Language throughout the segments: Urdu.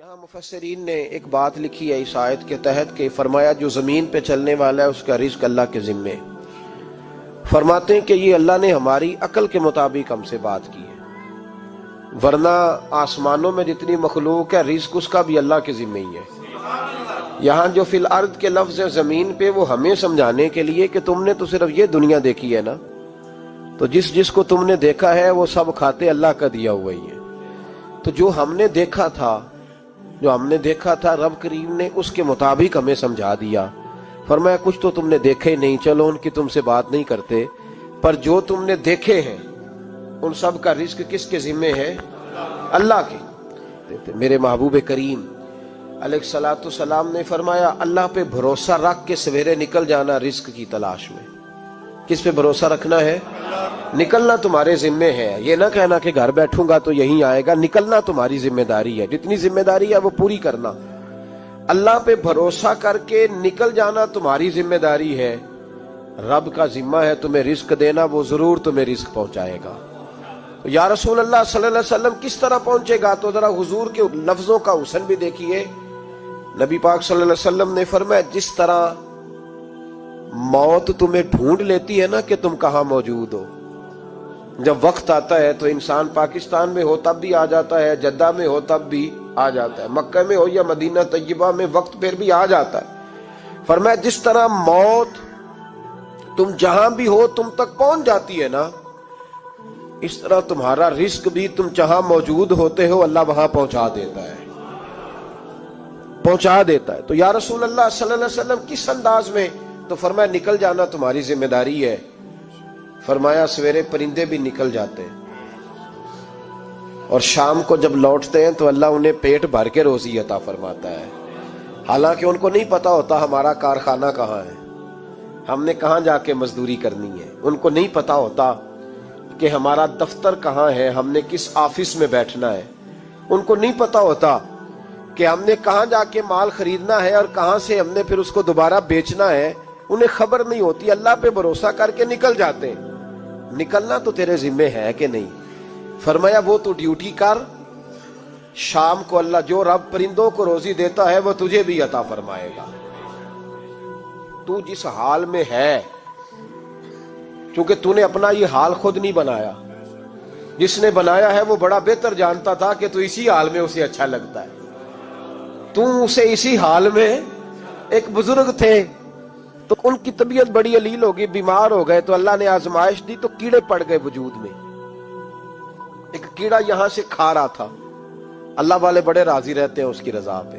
یہاں مفسرین نے ایک بات لکھی ہے اس آیت کے تحت کہ فرمایا جو زمین پہ چلنے والا ہے اس کا رزق اللہ کے ذمے. فرماتے ہیں کہ یہ اللہ نے ہماری عقل کے مطابق ہم سے بات کی ہے، ورنہ آسمانوں میں جتنی مخلوق ہے رزق اس کا بھی اللہ کے ذمے ہی ہے. یہاں جو فی الارض کے لفظ ہے زمین پہ، وہ ہمیں سمجھانے کے لیے کہ تم نے تو صرف یہ دنیا دیکھی ہے نا، تو جس کو تم نے دیکھا ہے وہ سب کھاتے اللہ کا دیا ہوا ہی ہے. تو جو ہم نے دیکھا تھا رب کریم نے اس کے مطابق ہمیں سمجھا دیا. فرمایا کچھ تو تم نے دیکھے ہی نہیں، چلو ان کی تم سے بات نہیں کرتے، پر جو تم نے دیکھے ہیں ان سب کا رزق کس کے ذمے ہے؟ اللہ کے. میرے محبوب کریم علیہ الصلوۃ والسلام نے فرمایا اللہ پہ بھروسہ رکھ کے سویرے نکل جانا رزق کی تلاش میں. کس پہ بھروسہ رکھنا ہے؟ نکلنا تمہارے ذمے ہے. یہ نہ کہنا کہ گھر بیٹھوں گا تو یہیں آئے گا، نکلنا تمہاری ذمہ داری ہے. جتنی ذمہ داری ہے وہ پوری کرنا. اللہ پہ بھروسہ کر کے نکل جانا تمہاری ذمہ داری ہے. رب کا ذمہ ہے تمہیں رزق دینا، وہ ضرور تمہیں رزق پہنچائے گا. یا رسول اللہ صلی اللہ علیہ وسلم کس طرح پہنچے گا؟ تو ذرا حضور کے لفظوں کا حسن بھی دیکھیے. نبی پاک صلی اللہ علیہ وسلم نے فرمایا جس طرح موت تمہیں ڈھونڈ لیتی ہے نا کہ تم کہاں موجود ہو، جب وقت آتا ہے تو انسان پاکستان میں ہو تب بھی آ جاتا ہے، جدہ میں ہو تب بھی آ جاتا ہے، مکہ میں ہو یا مدینہ طیبہ میں وقت پھر بھی آ جاتا ہے. فرمایا جس طرح موت تم جہاں بھی ہو تم تک پہنچ جاتی ہے نا، اس طرح تمہارا رزق بھی تم جہاں موجود ہوتے ہو اللہ وہاں پہنچا دیتا ہے. تو یا رسول اللہ صلی اللہ علیہ وسلم کس انداز میں؟ تو فرمایا نکل جانا تمہاری ذمہ داری ہے. فرمایا سویرے پرندے بھی نکل جاتے ہیں اور شام کو جب لوٹتے ہیں تو اللہ انہیں پیٹ بھر کے روزی عطا فرماتا ہے. حالانکہ ان کو نہیں پتا ہوتا ہمارا کارخانہ کہاں ہے، ہم نے کہاں جا کے مزدوری کرنی ہے. ان کو نہیں پتا ہوتا کہ ہمارا دفتر کہاں ہے، ہم نے کس آفس میں بیٹھنا ہے. ان کو نہیں پتا ہوتا کہ ہم نے کہاں جا کے مال خریدنا ہے اور کہاں سے ہم نے پھر اس کو دوبارہ بیچنا ہے. انہیں خبر نہیں ہوتی. اللہ پہ بھروسہ کر کے نکل جاتے ہیں. نکلنا تو تیرے ذمے ہے کہ نہیں؟ فرمایا وہ تو ڈیوٹی کر، شام کو اللہ جو رب پرندوں کو روزی دیتا ہے وہ تجھے بھی عطا فرمائے گا. تو جس حال میں ہے، کیونکہ تو نے اپنا یہ حال خود نہیں بنایا، جس نے بنایا ہے وہ بڑا بہتر جانتا تھا کہ تو اسی حال میں اسے اچھا لگتا ہے. تو اسے اسی حال میں، ایک بزرگ تھے تو ان کی طبیعت بڑی علیل ہو گئی، بیمار ہو گئے، تو اللہ نے آزمائش دی تو کیڑے پڑ گئے وجود میں. ایک کیڑا یہاں سے کھا رہا تھا، اللہ والے بڑے راضی رہتے ہیں اس کی رضا پہ.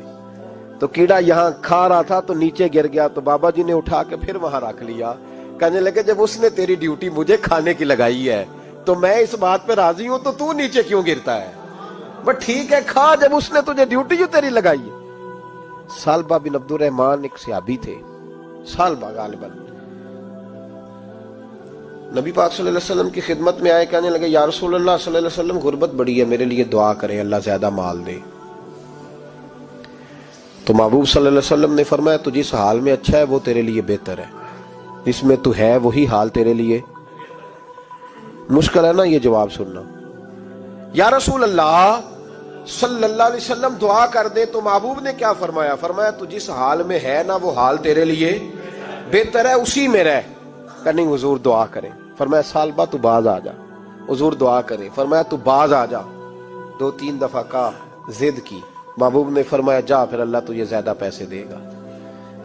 تو کیڑا یہاں کھا رہا تھا تو نیچے گر گیا، تو بابا جی نے اٹھا کے پھر وہاں رکھ لیا. کہنے لگے جب اس نے تیری ڈیوٹی مجھے کھانے کی لگائی ہے تو میں اس بات پہ راضی ہوں، تو نیچے کیوں گرتا ہے؟ بس ٹھیک ہے کھا، جب اس نے تجھے ڈیوٹی جو تیری لگائی ہے. سالبہ بن عبد الرحمن ایک صحابی تھے، سالبہ غالباً نبی پاک صلی اللہ علیہ وسلم کی خدمت میں آئے. کہنے لگے یا رسول اللہ صلی اللہ علیہ وسلم غربت بڑی ہے، میرے لیے دعا کریں اللہ زیادہ مال دے. تو محبوب صلی اللہ علیہ وسلم نے فرمایا تو جس حال میں اچھا ہے وہ تیرے لیے بہتر ہے، جس میں تو ہے وہی حال تیرے لیے. مشکل ہے نا یہ جواب سننا. یا رسول اللہ صلی اللہ علیہ وسلم دعا کر دے. تو محبوب نے کیا فرمایا؟ فرمایا تو جس حال میں ہے نا وہ حال تیرے لیے بہتر ہے، اسی میں رہ. کہ نہیں حضور دعا کریں. فرمایا سالبہ تو باز آ جا. حضور دعا کریں. فرمایا تو باز آ جا. 2-3 دفعہ کا ضد کی. محبوب نے فرمایا جا پھر اللہ تجھے زیادہ پیسے دے گا.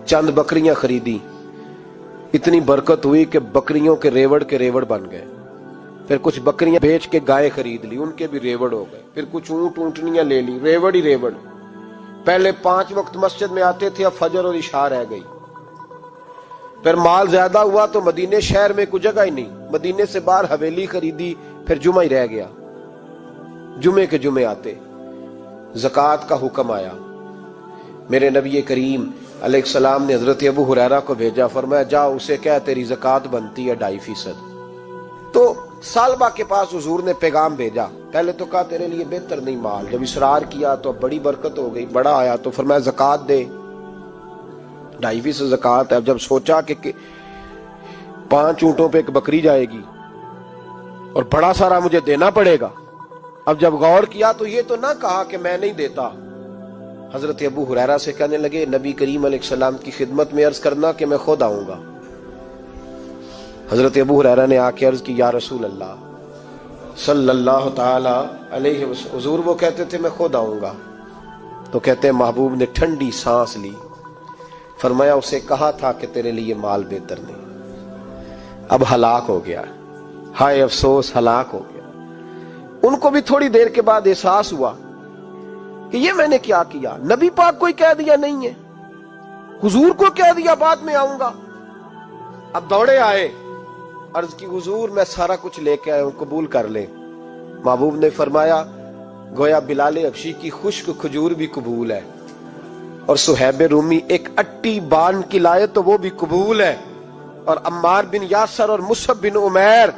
چند بکریاں خریدی، اتنی برکت ہوئی کہ بکریوں کے ریوڑ بن گئے. پھر کچھ بکریاں بیچ کے گائے خرید لی، ان کے بھی ریوڑ ہو گئے. پھر کچھ اونٹنیاں لے لی، ریوڑ ہی ریوڑ. پہلے 5 وقت مسجد میں آتے تھے، اب فجر اور عشاء رہ گئی. پھر مال زیادہ ہوا تو مدینے شہر میں کوئی جگہ ہی نہیں، مدینے سے باہر حویلی خریدی، پھر جمعہ ہی رہ گیا. جمعے کے جمعے آتے. زکوٰۃ کا حکم آیا. میرے نبی کریم علیہ السلام نے حضرت ابو ہریرہ کو بھیجا. فرمایا جا اسے کہہ تیری زکوٰۃ بنتی ہے 2.5%. تو سالبہ کے پاس حضور نے پیغام بھیجا. پہلے تو کہا تیرے لیے بہتر نہیں مال. جب اصرار کیا تو بڑی برکت ہو گئی، بڑا آیا تو فرمایا زکوٰۃ دے. 2.5% زکوٰۃ ہے. اب جب سوچا کہ 5 اونٹوں پہ ایک بکری جائے گی اور بڑا سارا مجھے دینا پڑے گا، اب جب غور کیا تو یہ تو نہ کہا کہ میں نہیں دیتا، حضرت ابو ہریرہ سے کہنے لگے نبی کریم علیہ السلام کی خدمت میں عرض کرنا کہ میں خود آؤں گا۔ حضرت ابو ہریرہ نے آ کے عرض کی یا رسول اللہ صلی اللہ تعالی علیہ وسلم، حضور وہ کہتے تھے میں خود آؤں گا، تو کہتے ہیں محبوب نے ٹھنڈی سانس لی، فرمایا اسے کہا تھا کہ تیرے لیے مال بہتر نہیں، اب ہلاک ہو گیا، ہائے افسوس ہلاک ہو گیا۔ ان کو بھی تھوڑی دیر کے بعد احساس ہوا کہ یہ میں نے کیا کیا، نبی پاک کو ہی کہہ دیا نہیں ہے، حضور کو کہہ دیا بعد میں آؤں گا۔ اب دوڑے آئے، عرض کی حضور میں سارا کچھ لے کے آیا ہوں، قبول کر لیں۔ محبوب نے فرمایا گویا بلال حبشی کی خشک کھجور بھی قبول ہے، اور صہیب رومی ایک اٹی بان کی لائے تو وہ بھی قبول ہے، اور عمار بن یاسر اور مصعب بن عمیر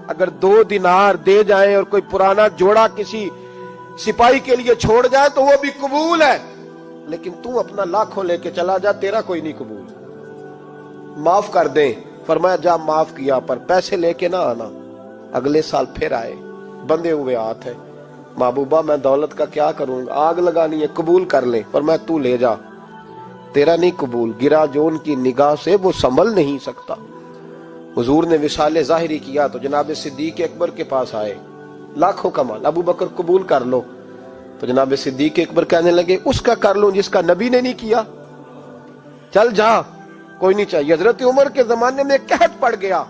اگر 2 دینار دے جائیں اور کوئی پرانا جوڑا کسی سپاہی کے لیے چھوڑ جائے تو وہ بھی قبول ہے، لیکن تو اپنا لاکھوں لے کے چلا جا، تیرا کوئی نہیں قبول، معاف کر دیں۔ فرمایا جا معاف کیا، پر پیسے لے کے نہ آنا۔ اگلے سال پھر آئے، بندے ہوئے ہاتھ ہے، محبوبہ میں دولت کا کیا کروں گا، آگ لگانی ہے، قبول کر لیں۔ فرمایا تو لے جا، تیرا نہیں قبول، گرا جو ان کی نگاہ سے وہ سنبھل نہیں سکتا۔ حضور نے وصال ظاہری کیا تو جناب صدیق اکبر کے پاس آئے، لاکھوں کا مال، ابو بکر قبول کر لو، تو جناب صدیق اکبر کہنے لگے اس کا کر لوں جس کا نبی نے نہیں کیا، چل جا کوئی نہیں چاہیے۔ حضرت عمر کے زمانے میں قحط پڑ گیا،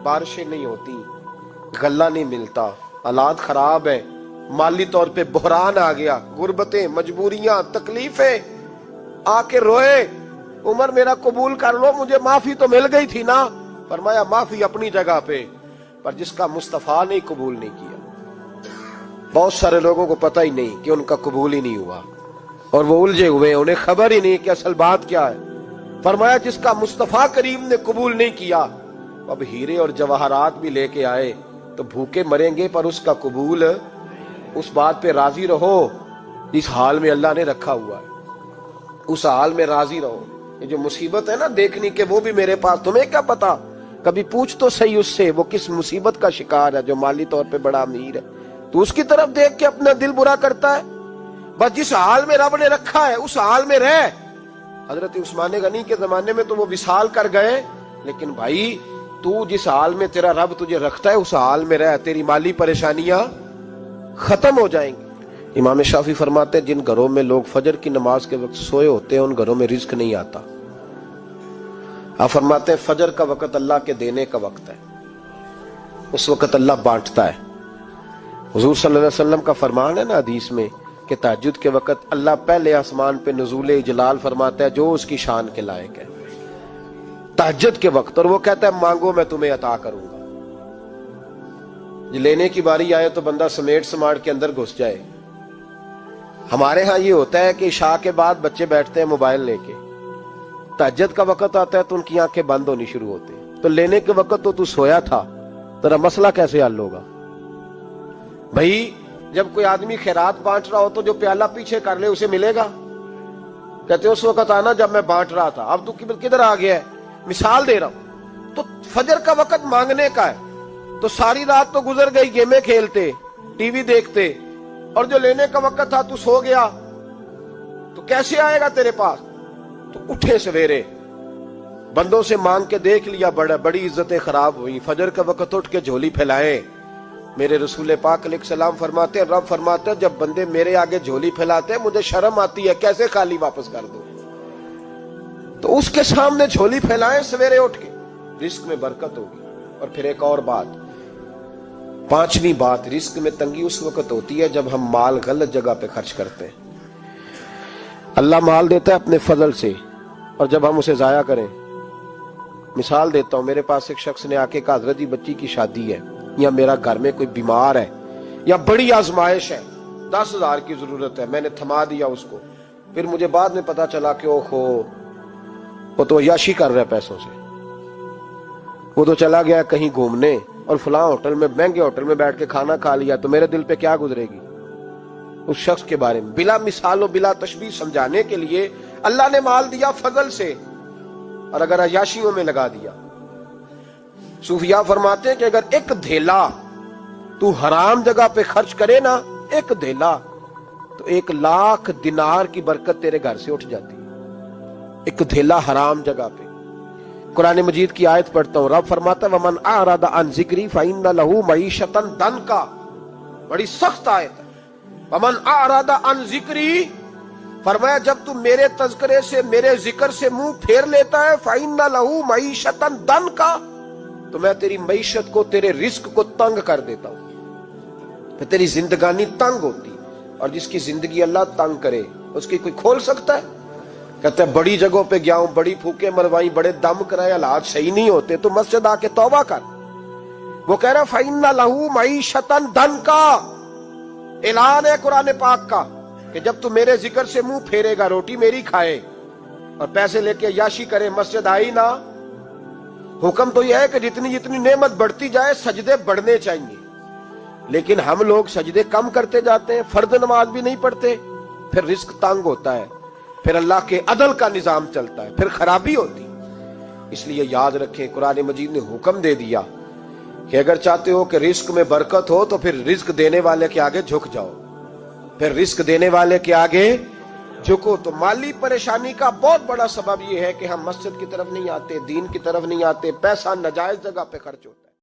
بارشیں نہیں ہوتی، غلہ نہیں ملتا، حالات خراب ہے، مالی طور پہ بحران آ گیا، غربتیں، مجبوریاں، تکلیفیں، آ کے روئے، عمر میرا قبول کر لو، مجھے معافی تو مل گئی تھی نا۔ فرمایا معافی اپنی جگہ پہ، پر جس کا مصطفیٰ نے قبول نہیں کیا۔ بہت سارے لوگوں کو پتہ ہی نہیں کہ ان کا قبول ہی نہیں ہوا، اور وہ الجھے ہوئے، انہیں خبر ہی نہیں کہ اصل بات کیا ہے۔ فرمایا جس کا مصطفیٰ کریم نے قبول نہیں کیا، اب ہیرے اور جواہرات بھی لے کے آئے تو بھوکے مریں گے، پر اس کا قبول، اس بات پہ راضی رہو جس حال میں اللہ نے رکھا ہوا ہے، اس حال میں راضی رہو۔ یہ جو مصیبت ہے نا دیکھنی کہ وہ بھی میرے پاس، تمہیں کیا پتا، کبھی پوچھ تو صحیح اس سے وہ کس مصیبت کا شکار ہے، جو مالی طور پہ بڑا امیر ہے، تو اس کی طرف دیکھ کے اپنا دل برا کرتا ہے۔ بس جس حال میں رب نے رکھا ہے اس حال میں رہ۔ حضرت عثمان غنی کے زمانے میں تو وہ وصال کر گئے، لیکن بھائی تو جس حال میں تیرا رب تجھے رکھتا ہے اس حال میں رہ، تیری مالی پریشانیاں ختم ہو جائیں گی۔ امام شافعی فرماتے ہیں جن گھروں میں لوگ فجر کی نماز کے وقت سوئے ہوتے ہیں ان گھروں میں رزق نہیں آتا۔ آپ فرماتے ہیں فجر کا وقت اللہ کے دینے کا وقت ہے، اس وقت اللہ بانٹتا ہے۔ حضور صلی اللہ علیہ وسلم کا فرمان ہے نا حدیث میں کہ تہجد کے وقت اللہ پہلے آسمان پہ نزول جلال فرماتا ہے جو اس کی شان کے لائق ہے تہجد کے وقت، اور وہ کہتا ہے مانگو میں تمہیں عطا کروں گا۔ لینے کی باری آئے تو بندہ سمیٹ سماٹ کے اندر گھس جائے۔ ہمارے ہاں یہ ہوتا ہے کہ عشاء کے بعد بچے بیٹھتے ہیں موبائل لے کے، تہجد کا وقت آتا ہے تو ان کی آنکھیں بند ہونی شروع ہوتی ہیں، تو لینے کے وقت تو سویا تھا، تیرا مسئلہ کیسے حل ہوگا؟ بھائی جب کوئی آدمی خیرات بانٹ رہا ہو تو جو پیالہ پیچھے کر لے اسے ملے گا؟ کہتے اس وقت آنا جب میں بانٹ رہا تھا، اب تو کدھر آ گیا ہے؟ مثال دے رہا ہوں۔ تو فجر کا وقت مانگنے کا ہے، تو ساری رات تو گزر گئی گیمیں کھیلتے، ٹی وی دیکھتے، اور جو لینے کا وقت تھا تو سو گیا، تو کیسے آئے گا تیرے پاس؟ تو اٹھے سویرے، بندوں سے مانگ کے دیکھ لیا، بڑی عزتیں خراب ہوئی، فجر کا وقت اٹھ کے جھولی پھیلائے۔ میرے رسول پاک علیہ السلام فرماتے ہیں، رب فرماتے ہیں جب بندے میرے آگے جھولی پھیلاتے ہیں مجھے شرم آتی ہے، کیسے خالی واپس کر دوں؟ تو اس کے سامنے جھولی پھیلائیں سویرے اٹھ کے، رزق میں برکت ہوگی۔ اور پھر ایک اور بات، 5ویں بات، رزق میں تنگی اس وقت ہوتی ہے جب ہم مال غلط جگہ پہ خرچ کرتے ہیں۔ اللہ مال دیتا ہے اپنے فضل سے، اور جب ہم اسے ضائع کریں، مثال دیتا ہوں، میرے پاس ایک شخص نے آ کے کہا حضرت جی بچی کی شادی ہے، یا میرا گھر میں کوئی بیمار ہے، یا بڑی آزمائش ہے، 10,000 کی ضرورت ہے، میں نے تھما دیا اس کو، پھر مجھے بعد میں پتا چلا کہ وہ تو عیاشی کر رہا ہے پیسوں سے، وہ تو چلا گیا کہیں گھومنے اور فلاں ہوٹل میں، مہنگے ہوٹل میں بیٹھ کے کھانا کھا لیا، تو میرے دل پہ کیا گزرے گی اس شخص کے بارے میں؟ بلا مثال و بلا تشبیہ سمجھانے کے لیے اللہ نے مال دیا فضل سے، اور اگر عیاشیوں میں لگا دیا، صوفیاء فرماتے ہیں کہ اگر ایک دھیلا تو حرام جگہ پہ خرچ کرے نا، ایک دھیلا، تو 1,00,000 دینار کی برکت تیرے گھر سے اٹھ جاتی ہے، ایک دھیلا حرام جگہ پہ۔ قرآن مجید کی آیت پڑھتا ہوں، رب فرماتا ہے وَمَنْ أَعْرَضَ عَنْ ذِكْرِي فَإِنَّ لَهُ مَعِيشَةً ضَنْكًا، بڑی سخت آیت ہے۔ وَمَنْ أَعْرَضَ عَنْ ذِكْرِي، فرمایا جب تو میرے تذکرے سے، میرے ذکر سے منہ پھیر لیتا ہے، فَإِنَّ لَهُ مَعِيشَةً ضَنْكًا، تو میں تیری معیشت کو، تیرے رزق کو تنگ کر دیتا ہوں، پھر تیری زندگانی تنگ ہوتی۔ اور جس کی زندگی اللہ تنگ کرے اس کی کوئی کھول سکتا ہے؟ کہتا ہے بڑی جگہوں پہ گیا ہوں، بڑی پھوکے مروائی، بڑے دم کرائے، حالات صحیح نہیں ہوتے، تو مسجد آ کے توبہ کر۔ وہ کہہ رہا فَإِنَّ لَهُ مَعِيشَةً ضَنْكًا، اعلان ہے قرآن پاک کا کہ جب تو میرے ذکر سے منہ پھیرے گا، روٹی میری کھائے اور پیسے لے کے عیاشی کرے، مسجد آئی نہ۔ حکم تو یہ ہے کہ جتنی جتنی نعمت بڑھتی جائے سجدے بڑھنے چاہیے، لیکن ہم لوگ سجدے کم کرتے جاتے ہیں، فرض نماز بھی نہیں پڑھتے، پھر رزق تنگ ہوتا ہے، پھر اللہ کے عدل کا نظام چلتا ہے، پھر خرابی ہوتی۔ اس لیے یاد رکھیں قرآن مجید نے حکم دے دیا کہ اگر چاہتے ہو کہ رزق میں برکت ہو تو پھر رزق دینے والے کے آگے جھک جاؤ، پھر رزق دینے والے کے آگے جھکو۔ تو مالی پریشانی کا بہت بڑا سبب یہ ہے کہ ہم مسجد کی طرف نہیں آتے، دین کی طرف نہیں آتے، پیسہ ناجائز جگہ پہ خرچ ہوتا ہے۔